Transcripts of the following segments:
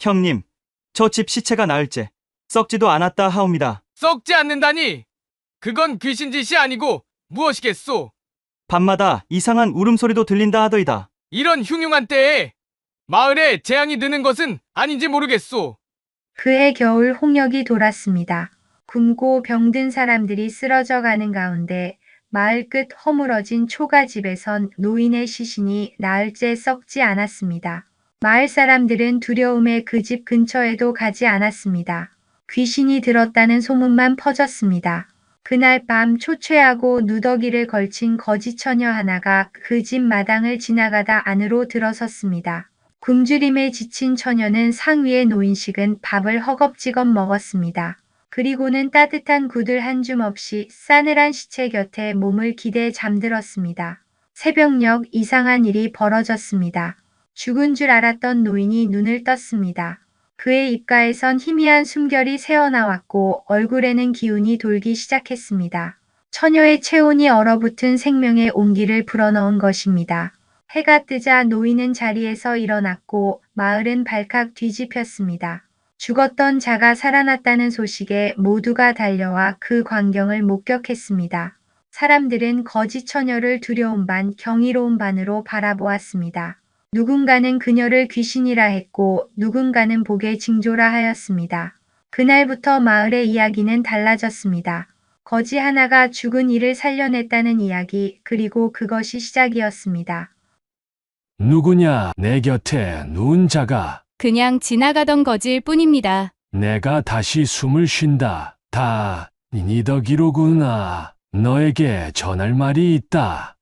형님, 저 집 시체가 나흘째 썩지도 않았다 하옵니다. 썩지 않는다니! 그건 귀신짓이 아니고 무엇이겠소? 밤마다 이상한 울음소리도 들린다 하더이다. 이런 흉흉한 때에 마을에 재앙이 드는 것은 아닌지 모르겠소. 그해 겨울 홍역이 돌았습니다. 굶고 병든 사람들이 쓰러져 가는 가운데 마을 끝 허물어진 초가집에선 노인의 시신이 나흘째 썩지 않았습니다. 마을 사람들은 두려움에 그 집 근처에도 가지 않았습니다. 귀신이 들었다는 소문만 퍼졌습니다. 그날 밤 초췌하고 누더기를 걸친 거지 처녀 하나가 그 집 마당을 지나가다 안으로 들어섰습니다. 굶주림에 지친 처녀는 상 위에 놓인 식은 밥을 허겁지겁 먹었습니다. 그리고는 따뜻한 구들 한 줌 없이 싸늘한 시체 곁에 몸을 기대 잠들었습니다. 새벽녘 이상한 일이 벌어졌습니다. 죽은 줄 알았던 노인이 눈을 떴습니다. 그의 입가에선 희미한 숨결이 새어나왔고 얼굴에는 기운이 돌기 시작했습니다. 처녀의 체온이 얼어붙은 생명의 온기를 불어넣은 것입니다. 해가 뜨자 노인은 자리에서 일어났고 마을은 발칵 뒤집혔습니다. 죽었던 자가 살아났다는 소식에 모두가 달려와 그 광경을 목격했습니다. 사람들은 거지 처녀를 두려움 반 경이로움 반으로 바라보았습니다. 누군가는 그녀를 귀신이라 했고 누군가는 복의 징조라 하였습니다. 그날부터 마을의 이야기는 달라졌습니다. 거지 하나가 죽은 이를 살려냈다는 이야기, 그리고 그것이 시작이었습니다. 누구냐 내 곁에 누운 자가. 그냥 지나가던 거지일 뿐입니다. 내가 다시 숨을 쉰다. 다 니더기로구나. 너에게 전할 말이 있다.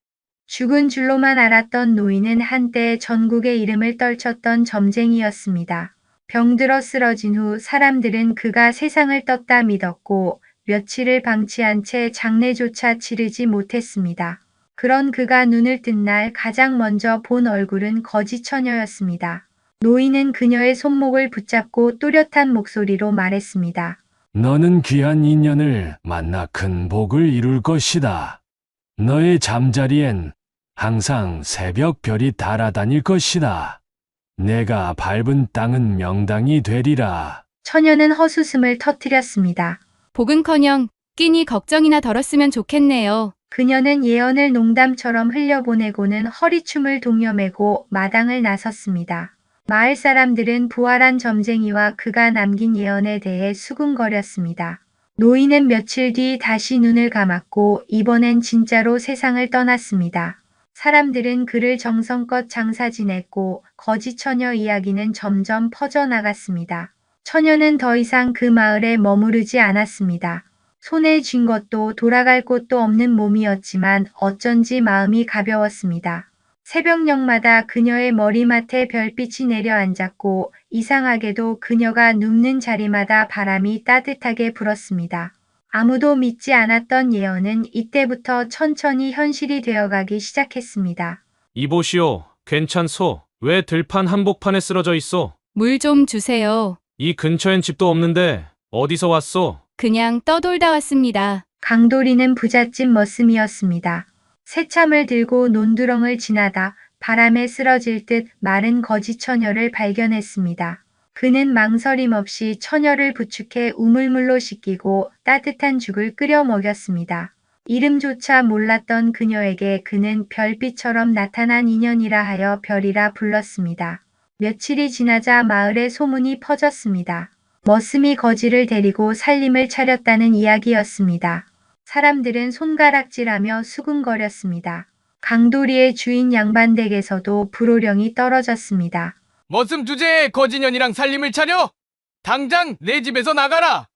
죽은 줄로만 알았던 노인은 한때 전국의 이름을 떨쳤던 점쟁이였습니다. 병들어 쓰러진 후 사람들은 그가 세상을 떴다 믿었고 며칠을 방치한 채 장례조차 치르지 못했습니다. 그런 그가 눈을 뜬 날 가장 먼저 본 얼굴은 거지 처녀였습니다. 노인은 그녀의 손목을 붙잡고 또렷한 목소리로 말했습니다. 너는 귀한 인연을 만나 큰 복을 이룰 것이다. 너의 잠자리엔 항상 새벽 별이 달아다닐 것이다. 내가 밟은 땅은 명당이 되리라. 처녀는 헛웃음을 터뜨렸습니다. 복은커녕 끼니 걱정이나 덜었으면 좋겠네요. 그녀는 예언을 농담처럼 흘려보내고는 허리춤을 동여매고 마당을 나섰습니다. 마을 사람들은 부활한 점쟁이와 그가 남긴 예언에 대해 수군거렸습니다. 노인은 며칠 뒤 다시 눈을 감았고 이번엔 진짜로 세상을 떠났습니다. 사람들은 그를 정성껏 장사 지냈고 거지 처녀 이야기는 점점 퍼져나갔습니다. 처녀는 더 이상 그 마을에 머무르지 않았습니다. 손에 쥔 것도 돌아갈 곳도 없는 몸이었지만 어쩐지 마음이 가벼웠습니다. 새벽녘마다 그녀의 머리맡에 별빛이 내려앉았고 이상하게도 그녀가 눕는 자리마다 바람이 따뜻하게 불었습니다. 아무도 믿지 않았던 예언은 이때부터 천천히 현실이 되어가기 시작했습니다. 이보시오, 괜찮소? 왜 들판 한복판에 쓰러져 있소? 물 좀 주세요. 이 근처엔 집도 없는데 어디서 왔소? 그냥 떠돌다 왔습니다. 강도리는 부잣집 머슴이었습니다. 새참을 들고 논두렁을 지나다 바람에 쓰러질 듯 마른 거지 처녀를 발견했습니다. 그는 망설임 없이 처녀를 부축해 우물물로 씻기고 따뜻한 죽을 끓여 먹였습니다. 이름조차 몰랐던 그녀에게 그는 별빛처럼 나타난 인연이라 하여 별이라 불렀습니다. 며칠이 지나자 마을에 소문이 퍼졌습니다. 머슴이 거지를 데리고 살림을 차렸다는 이야기였습니다. 사람들은 손가락질하며 수군거렸습니다. 강도리의 주인 양반댁에서도 불호령이 떨어졌습니다. 머슴 주제에 거지년이랑 살림을 차려? 당장 내 집에서 나가라!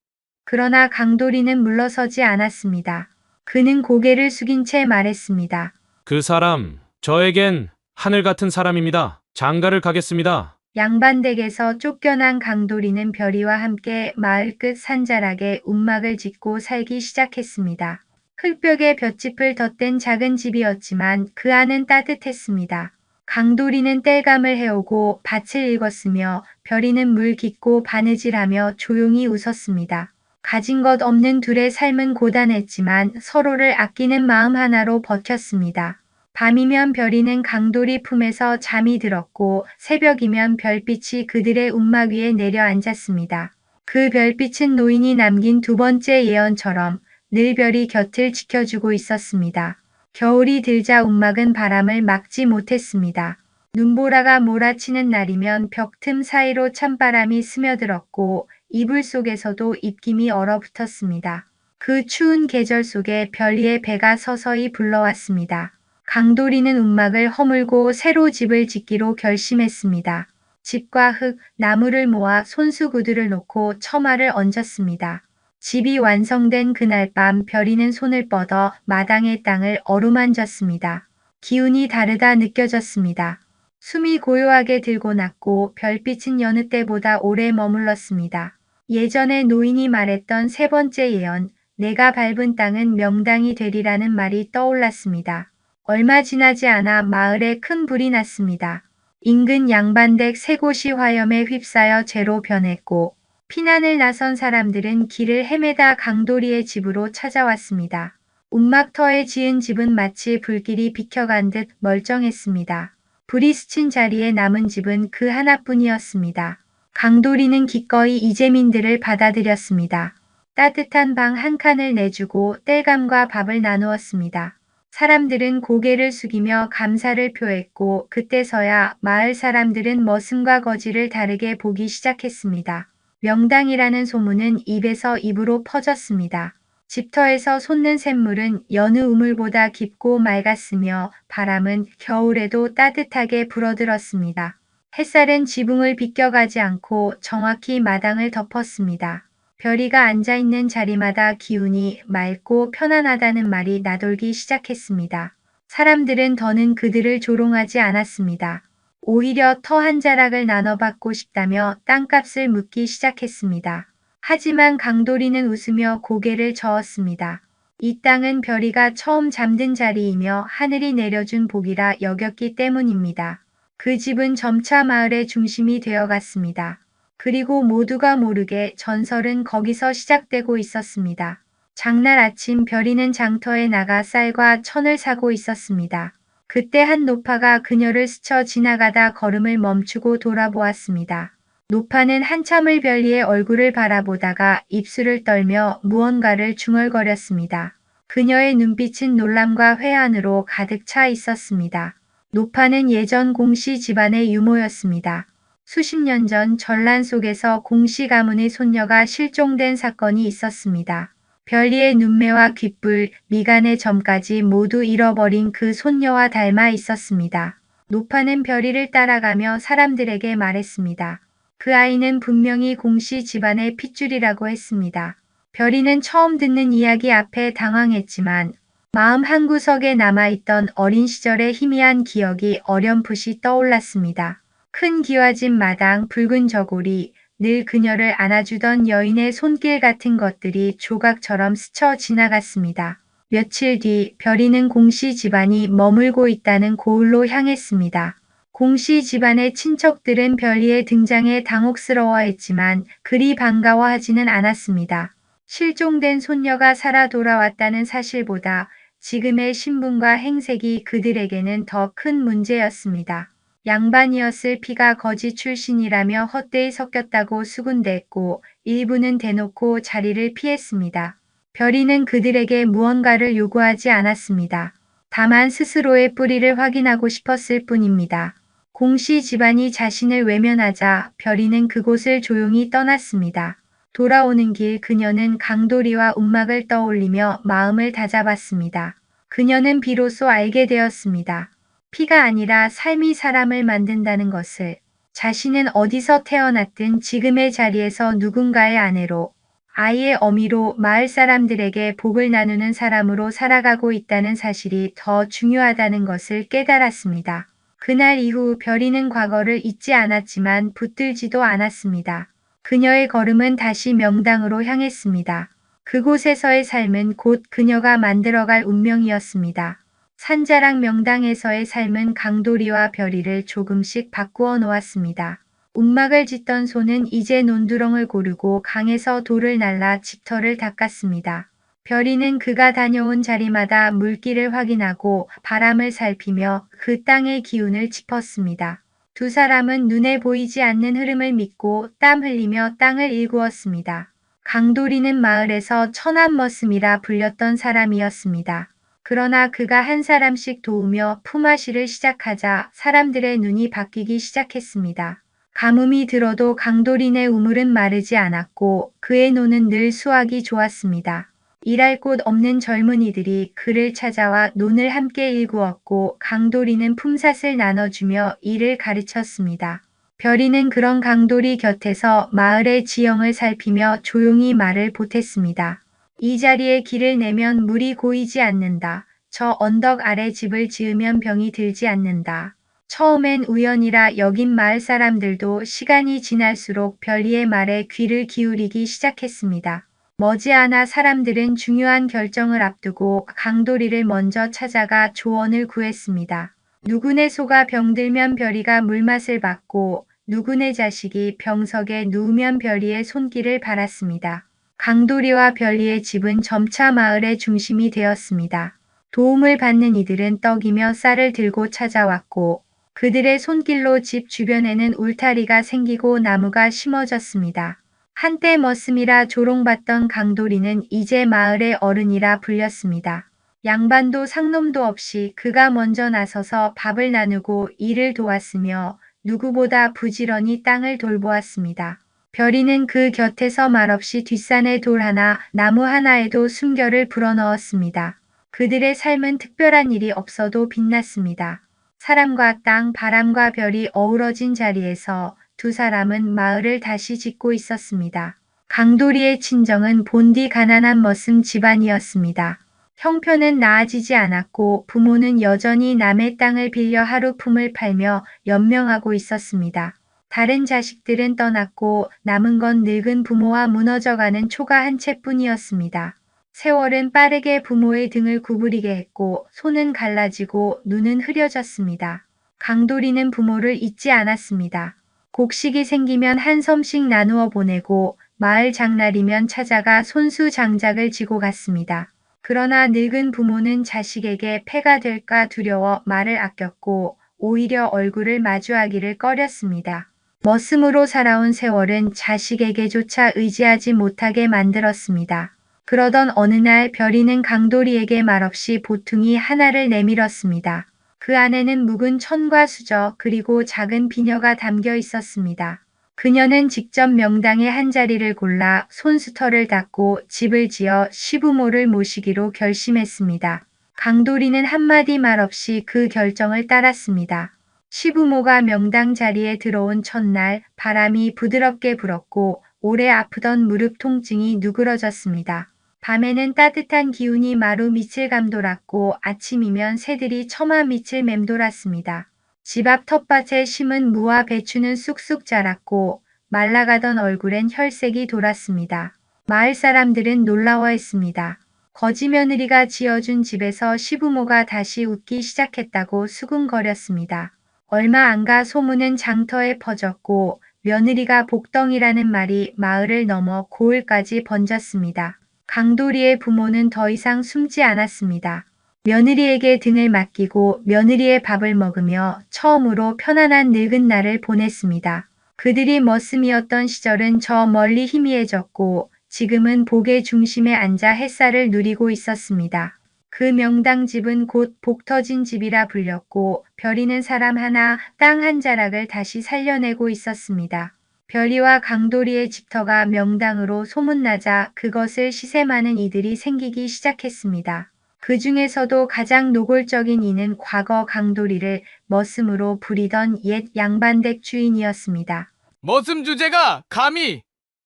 그러나 강도리는 물러서지 않았습니다. 그는 고개를 숙인 채 말했습니다. 그 사람, 저에겐 하늘 같은 사람입니다. 장가를 가겠습니다. 양반댁에서 쫓겨난 강도리는 별이와 함께 마을 끝 산자락에 움막을 짓고 살기 시작했습니다. 흙벽에 볏짚을 덧댄 작은 집이었지만 그 안은 따뜻했습니다. 강도리는 땔감을 해오고 밭을 읽었으며 별이는 물 깃고 바느질하며 조용히 웃었습니다. 가진 것 없는 둘의 삶은 고단했지만 서로를 아끼는 마음 하나로 버텼습니다. 밤이면 별이는 강돌이 품에서 잠이 들었고 새벽이면 별빛이 그들의 움막 위에 내려앉았습니다. 그 별빛은 노인이 남긴 두 번째 예언처럼 늘 별이 곁을 지켜주고 있었습니다. 겨울이 들자 움막은 바람을 막지 못했습니다. 눈보라가 몰아치는 날이면 벽 틈 사이로 찬바람이 스며들었고 이불 속에서도 입김이 얼어붙었습니다. 그 추운 계절 속에 별이의 배가 서서히 불러왔습니다. 강돌이는 움막을 허물고 새로 집을 짓기로 결심했습니다. 집과 흙, 나무를 모아 손수구두를 놓고 처마를 얹었습니다. 집이 완성된 그날 밤 별이는 손을 뻗어 마당의 땅을 어루만졌습니다. 기운이 다르다 느껴졌습니다. 숨이 고요하게 들고 났고 별빛은 여느 때보다 오래 머물렀습니다. 예전에 노인이 말했던 세 번째 예언, 내가 밟은 땅은 명당이 되리라는 말이 떠올랐습니다. 얼마 지나지 않아 마을에 큰 불이 났습니다. 인근 양반댁 세 곳이 화염에 휩싸여 재로 변했고 피난을 나선 사람들은 길을 헤매다 강돌이의 집으로 찾아왔습니다. 움막터에 지은 집은 마치 불길이 비켜간 듯 멀쩡했습니다. 불이 스친 자리에 남은 집은 그 하나뿐이었습니다. 강돌이는 기꺼이 이재민들을 받아들였습니다. 따뜻한 방 한 칸을 내주고 땔감과 밥을 나누었습니다. 사람들은 고개를 숙이며 감사를 표했고 그때서야 마을 사람들은 머슴과 거지를 다르게 보기 시작했습니다. 명당이라는 소문은 입에서 입으로 퍼졌습니다. 집터에서 솟는 샘물은 여느 우물보다 깊고 맑았으며 바람은 겨울에도 따뜻하게 불어들었습니다. 햇살은 지붕을 비껴가지 않고 정확히 마당을 덮었습니다. 별이가 앉아있는 자리마다 기운이 맑고 편안하다는 말이 나돌기 시작했습니다. 사람들은 더는 그들을 조롱하지 않았습니다. 오히려 터 한 자락을 나눠받고 싶다며 땅값을 묻기 시작했습니다. 하지만 강돌이는 웃으며 고개를 저었습니다. 이 땅은 별이가 처음 잠든 자리이며 하늘이 내려준 복이라 여겼기 때문입니다. 그 집은 점차 마을의 중심이 되어갔습니다. 그리고 모두가 모르게 전설은 거기서 시작되고 있었습니다. 장날 아침 별이는 장터에 나가 쌀과 천을 사고 있었습니다. 그때 한 노파가 그녀를 스쳐 지나가다 걸음을 멈추고 돌아보았습니다. 노파는 한참을 별이의 얼굴을 바라보다가 입술을 떨며 무언가를 중얼거렸습니다. 그녀의 눈빛은 놀람과 회한으로 가득 차 있었습니다. 노파는 예전 공씨 집안의 유모였습니다. 수십 년 전 전란 속에서 공씨 가문의 손녀가 실종된 사건이 있었습니다. 별이의 눈매와 귓불, 미간의 점까지 모두 잃어버린 그 손녀와 닮아 있었습니다. 노파는 별이를 따라가며 사람들에게 말했습니다. 그 아이는 분명히 공씨 집안의 핏줄이라고 했습니다. 별이는 처음 듣는 이야기 앞에 당황했지만 마음 한구석에 남아있던 어린 시절의 희미한 기억이 어렴풋이 떠올랐습니다. 큰 기와집 마당, 붉은 저고리, 늘 그녀를 안아주던 여인의 손길 같은 것들이 조각처럼 스쳐 지나갔습니다. 며칠 뒤 별이는 공씨 집안이 머물고 있다는 고을로 향했습니다. 공씨 집안의 친척들은 별이의 등장에 당혹스러워했지만 그리 반가워하지는 않았습니다. 실종된 손녀가 살아 돌아왔다는 사실보다 지금의 신분과 행색이 그들에게는 더 큰 문제였습니다. 양반이었을 피가 거지 출신이라며 헛되이 섞였다고 수군댔고 일부는 대놓고 자리를 피했습니다. 별이는 그들에게 무언가를 요구하지 않았습니다. 다만 스스로의 뿌리를 확인하고 싶었을 뿐입니다. 공씨 집안이 자신을 외면하자 별이는 그곳을 조용히 떠났습니다. 돌아오는 길 그녀는 강돌이와 움막을 떠올리며 마음을 다잡았습니다. 그녀는 비로소 알게 되었습니다. 피가 아니라 삶이 사람을 만든다는 것을, 자신은 어디서 태어났든 지금의 자리에서 누군가의 아내로, 아이의 어미로 마을 사람들에게 복을 나누는 사람으로 살아가고 있다는 사실이 더 중요하다는 것을 깨달았습니다. 그날 이후 별이는 과거를 잊지 않았지만 붙들지도 않았습니다. 그녀의 걸음은 다시 명당으로 향했습니다. 그곳에서의 삶은 곧 그녀가 만들어갈 운명이었습니다. 산자락 명당에서의 삶은 강돌이와 별이를 조금씩 바꾸어 놓았습니다. 움막을 짓던 소는 이제 논두렁을 고르고 강에서 돌을 날라 집터를 닦았습니다. 별이는 그가 다녀온 자리마다 물길을 확인하고 바람을 살피며 그 땅의 기운을 짚었습니다. 두 사람은 눈에 보이지 않는 흐름을 믿고 땀 흘리며 땅을 일구었습니다. 강도리는 마을에서 천안머슴이라 불렸던 사람이었습니다. 그러나 그가 한 사람씩 도우며 품앗이를 시작하자 사람들의 눈이 바뀌기 시작했습니다. 가뭄이 들어도 강도린의 우물은 마르지 않았고 그의 노는 늘 수확이 좋았습니다. 일할 곳 없는 젊은이들이 그를 찾아와 논을 함께 일구었고 강도리는 품삯을 나눠주며 일을 가르쳤습니다. 별이는 그런 강도리 곁에서 마을의 지형을 살피며 조용히 말을 보탰습니다. 이 자리에 길을 내면 물이 고이지 않는다. 저 언덕 아래 집을 지으면 병이 들지 않는다. 처음엔 우연이라 여긴 마을 사람들도 시간이 지날수록 별이의 말에 귀를 기울이기 시작했습니다. 머지않아 사람들은 중요한 결정을 앞두고 강도리를 먼저 찾아가 조언을 구했습니다. 누구네 소가 병들면 별이가 물맛을 받고 누구네 자식이 병석에 누우면 별이의 손길을 바랐습니다. 강도리와 별이의 집은 점차 마을의 중심이 되었습니다. 도움을 받는 이들은 떡이며 쌀을 들고 찾아왔고 그들의 손길로 집 주변에는 울타리가 생기고 나무가 심어졌습니다. 한때 머슴이라 조롱받던 강도리는 이제 마을의 어른이라 불렸습니다. 양반도 상놈도 없이 그가 먼저 나서서 밥을 나누고 일을 도왔으며 누구보다 부지런히 땅을 돌보았습니다. 별이는 그 곁에서 말없이 뒷산에 돌 하나, 나무 하나에도 숨결을 불어넣었습니다. 그들의 삶은 특별한 일이 없어도 빛났습니다. 사람과 땅, 바람과 별이 어우러진 자리에서 두 사람은 마을을 다시 짓고 있었습니다. 강도리의 친정은 본디 가난한 머슴 집안이었습니다. 형편은 나아지지 않았고 부모는 여전히 남의 땅을 빌려 하루 품을 팔며 연명하고 있었습니다. 다른 자식들은 떠났고 남은 건 늙은 부모와 무너져가는 초가 한 채뿐이었습니다. 세월은 빠르게 부모의 등을 구부리게 했고 손은 갈라지고 눈은 흐려졌습니다. 강도리는 부모를 잊지 않았습니다. 곡식이 생기면 한 섬씩 나누어 보내고 마을 장날이면 찾아가 손수 장작을 지고 갔습니다. 그러나 늙은 부모는 자식에게 폐가 될까 두려워 말을 아꼈고 오히려 얼굴을 마주하기를 꺼렸습니다. 머슴으로 살아온 세월은 자식에게조차 의지하지 못하게 만들었습니다. 그러던 어느 날 별이는 강도리에게 말없이 보퉁이 하나를 내밀었습니다. 그 안에는 묵은 천과 수저 그리고 작은 비녀가 담겨 있었습니다. 그녀는 직접 명당의 한 자리를 골라 손수터를 닦고 집을 지어 시부모를 모시기로 결심했습니다. 강도리는 한마디 말 없이 그 결정을 따랐습니다. 시부모가 명당 자리에 들어온 첫날 바람이 부드럽게 불었고 오래 아프던 무릎 통증이 누그러졌습니다. 밤에는 따뜻한 기운이 마루 밑을 감돌았고 아침이면 새들이 처마 밑을 맴돌았습니다. 집 앞 텃밭에 심은 무와 배추는 쑥쑥 자랐고 말라가던 얼굴엔 혈색이 돌았습니다. 마을 사람들은 놀라워했습니다. 거지 며느리가 지어준 집에서 시부모가 다시 웃기 시작했다고 수군거렸습니다. 얼마 안 가 소문은 장터에 퍼졌고 며느리가 복덩이라는 말이 마을을 넘어 고을까지 번졌습니다. 강도리의 부모는 더 이상 숨지 않았습니다. 며느리에게 등을 맡기고 며느리의 밥을 먹으며 처음으로 편안한 늙은 날을 보냈습니다. 그들이 머슴이었던 시절은 저 멀리 희미해졌고 지금은 복의 중심에 앉아 햇살을 누리고 있었습니다. 그 명당 집은 곧 복 터진 집이라 불렸고 별이는 사람 하나, 땅 한 자락을 다시 살려내고 있었습니다. 별이와 강도리의 집터가 명당으로 소문나자 그것을 시샘하는 이들이 생기기 시작했습니다. 그 중에서도 가장 노골적인 이는 과거 강도리를 머슴으로 부리던 옛 양반댁 주인이었습니다. 머슴 주제가 감히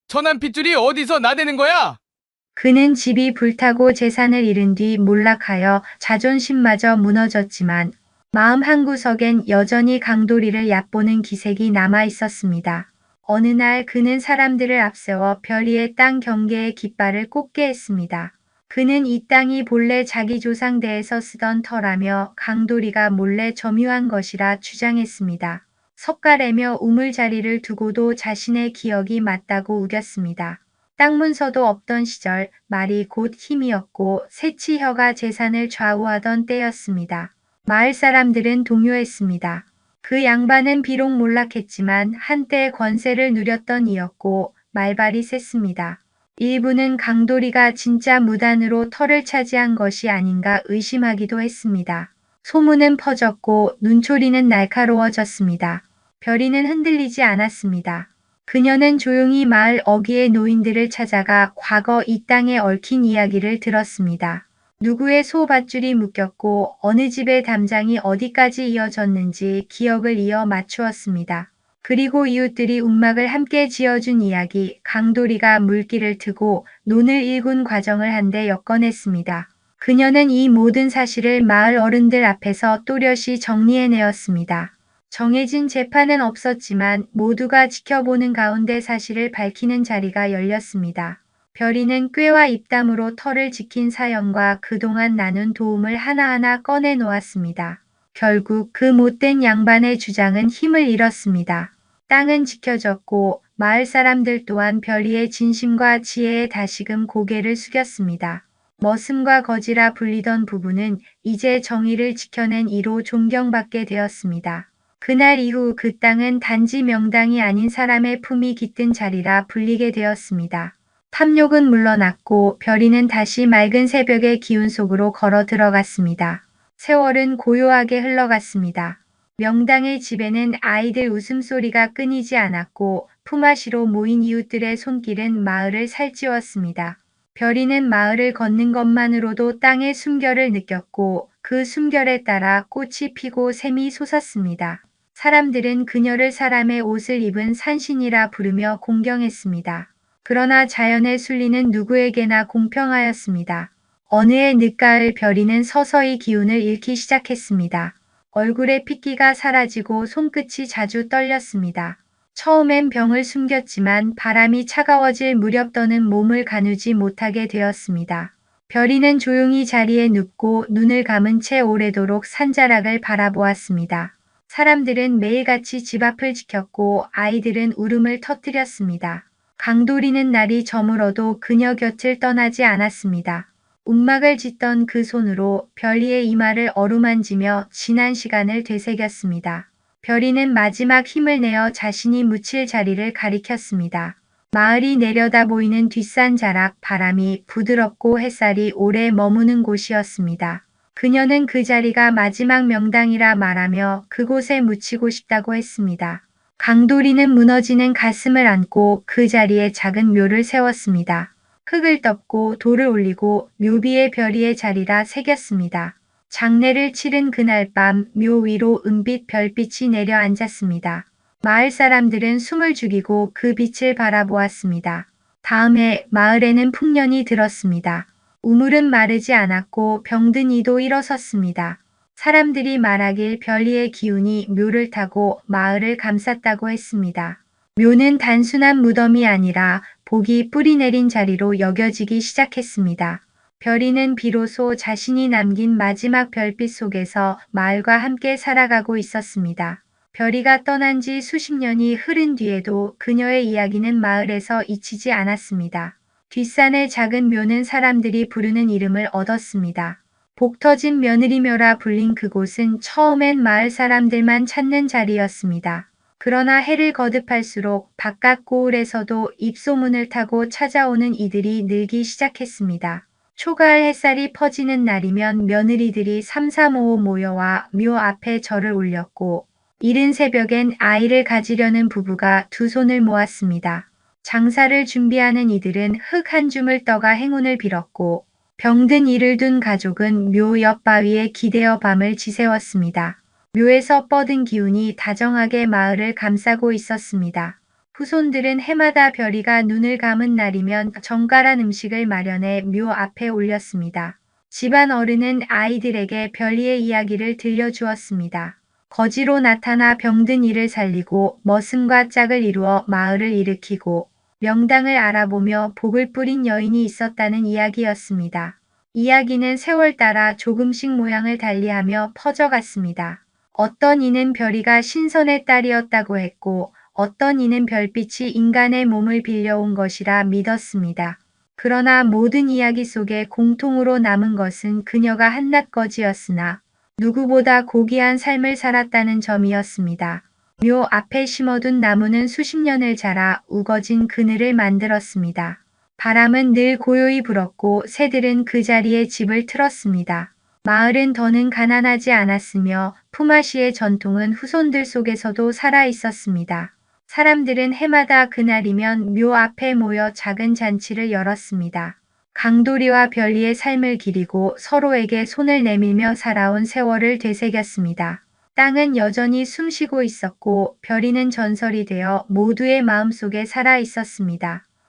천안 핏줄이 어디서 나대는 거야? 그는 집이 불타고 재산을 잃은 뒤 몰락하여 자존심마저 무너졌지만 마음 한구석엔 여전히 강도리를 얕보는 기색이 남아 있었습니다. 어느 날 그는 사람들을 앞세워 별이의 땅 경계의 깃발을 꽂게 했습니다. 그는 이 땅이 본래 자기 조상대에서 쓰던 터라며 강도리가 몰래 점유한 것이라 주장했습니다. 석가래며 우물자리를 두고도 자신의 기억이 맞다고 우겼습니다. 땅 문서도 없던 시절 말이 곧 힘이었고 새치혀가 재산을 좌우하던 때였습니다. 마을 사람들은 동요했습니다. 그 양반은 비록 몰락했지만 한때 권세를 누렸던 이였고 말발이 셌습니다. 일부는 강도리가 진짜 무단으로 터를 차지한 것이 아닌가 의심하기도 했습니다. 소문은 퍼졌고 눈초리는 날카로워졌습니다. 별이는 흔들리지 않았습니다. 그녀는 조용히 마을 어귀의 노인들을 찾아가 과거 이 땅에 얽힌 이야기를 들었습니다. 누구의 소밧줄이 묶였고 어느 집의 담장이 어디까지 이어졌는지 기억을 이어 맞추었습니다. 그리고 이웃들이 움막을 함께 지어준 이야기, 강도리가 물길을 트고 논을 일군 과정을 한데 엮어냈습니다. 그녀는 이 모든 사실을 마을 어른들 앞에서 또렷이 정리해내었습니다. 정해진 재판은 없었지만 모두가 지켜보는 가운데 사실을 밝히는 자리가 열렸습니다. 별이는 꾀와 입담으로 터를 지킨 사연과 그동안 나눈 도움을 하나하나 꺼내 놓았습니다. 결국 그 못된 양반의 주장은 힘을 잃었습니다. 땅은 지켜졌고 마을 사람들 또한 별이의 진심과 지혜에 다시금 고개를 숙였습니다. 머슴과 거지라 불리던 부부는 이제 정의를 지켜낸 이로 존경받게 되었습니다. 그날 이후 그 땅은 단지 명당이 아닌 사람의 품이 깃든 자리라 불리게 되었습니다. 탐욕은 물러났고 별이는 다시 맑은 새벽의 기운 속으로 걸어 들어갔습니다. 세월은 고요하게 흘러갔습니다. 명당의 집에는 아이들 웃음소리가 끊이지 않았고 품앗이로 모인 이웃들의 손길은 마을을 살찌웠습니다. 별이는 마을을 걷는 것만으로도 땅의 숨결을 느꼈고 그 숨결에 따라 꽃이 피고 샘이 솟았습니다. 사람들은 그녀를 사람의 옷을 입은 산신이라 부르며 공경했습니다. 그러나 자연의 순리는 누구에게나 공평하였습니다. 어느 해 늦가을 별이는 서서히 기운을 잃기 시작했습니다. 얼굴에 핏기가 사라지고 손끝이 자주 떨렸습니다. 처음엔 병을 숨겼지만 바람이 차가워질 무렵 더는 몸을 가누지 못하게 되었습니다. 별이는 조용히 자리에 눕고 눈을 감은 채 오래도록 산자락을 바라보았습니다. 사람들은 매일같이 집 앞을 지켰고 아이들은 울음을 터뜨렸습니다. 강도리는 날이 저물어도 그녀 곁을 떠나지 않았습니다. 움막을 짓던 그 손으로 별이의 이마를 어루만지며 지난 시간을 되새겼습니다. 별이는 마지막 힘을 내어 자신이 묻힐 자리를 가리켰습니다. 마을이 내려다 보이는 뒷산 자락, 바람이 부드럽고 햇살이 오래 머무는 곳이었습니다. 그녀는 그 자리가 마지막 명당이라 말하며 그곳에 묻히고 싶다고 했습니다. 강도리는 무너지는 가슴을 안고 그 자리에 작은 묘를 세웠습니다. 흙을 덮고 돌을 올리고 묘비에 별이의 자리라 새겼습니다. 장례를 치른 그날 밤 묘 위로 은빛 별빛이 내려앉았습니다. 마을 사람들은 숨을 죽이고 그 빛을 바라보았습니다. 다음 해 마을에는 풍년이 들었습니다. 우물은 마르지 않았고 병든 이도 일어섰습니다. 사람들이 말하길 별이의 기운이 묘를 타고 마을을 감쌌다고 했습니다. 묘는 단순한 무덤이 아니라 복이 뿌리내린 자리로 여겨지기 시작했습니다. 별이는 비로소 자신이 남긴 마지막 별빛 속에서 마을과 함께 살아가고 있었습니다. 별이가 떠난 지 수십 년이 흐른 뒤에도 그녀의 이야기는 마을에서 잊히지 않았습니다. 뒷산의 작은 묘는 사람들이 부르는 이름을 얻었습니다. 복 터진 며느리묘라 불린 그곳은 처음엔 마을 사람들만 찾는 자리였습니다. 그러나 해를 거듭할수록 바깥 고을에서도 입소문을 타고 찾아오는 이들이 늘기 시작했습니다. 초가을 햇살이 퍼지는 날이면 며느리들이 삼삼오오 모여와 묘 앞에 절을 올렸고 이른 새벽엔 아이를 가지려는 부부가 두 손을 모았습니다. 장사를 준비하는 이들은 흙 한 줌을 떠가 행운을 빌었고 병든 이를 둔 가족은 묘 옆 바위에 기대어 밤을 지새웠습니다. 묘에서 뻗은 기운이 다정하게 마을을 감싸고 있었습니다. 후손들은 해마다 별이가 눈을 감은 날이면 정갈한 음식을 마련해 묘 앞에 올렸습니다. 집안 어른은 아이들에게 별이의 이야기를 들려주었습니다. 거지로 나타나 병든 이를 살리고 머슴과 짝을 이루어 마을을 일으키고 명당을 알아보며 복을 뿌린 여인이 있었다는 이야기였습니다. 이야기는 세월 따라 조금씩 모양을 달리하며 퍼져갔습니다. 어떤 이는 별이가 신선의 딸이었다고 했고 어떤 이는 별빛이 인간의 몸을 빌려온 것이라 믿었습니다. 그러나 모든 이야기 속에 공통으로 남은 것은 그녀가 한낱거지였으나 누구보다 고귀한 삶을 살았다는 점이었습니다. 묘 앞에 심어둔 나무는 수십 년을 자라 우거진 그늘을 만들었습니다. 바람은 늘 고요히 불었고 새들은 그 자리에 집을 틀었습니다. 마을은 더는 가난하지 않았으며 품앗이의 전통은 후손들 속에서도 살아 있었습니다. 사람들은 해마다 그날이면 묘 앞에 모여 작은 잔치를 열었습니다. 강도리와 별리의 삶을 기리고 서로에게 손을 내밀며 살아온 세월을 되새겼습니다. 땅은 여전히 숨쉬고 있었고 별이는 전설이 되어 모두의 마음속에 살아 있었습니다.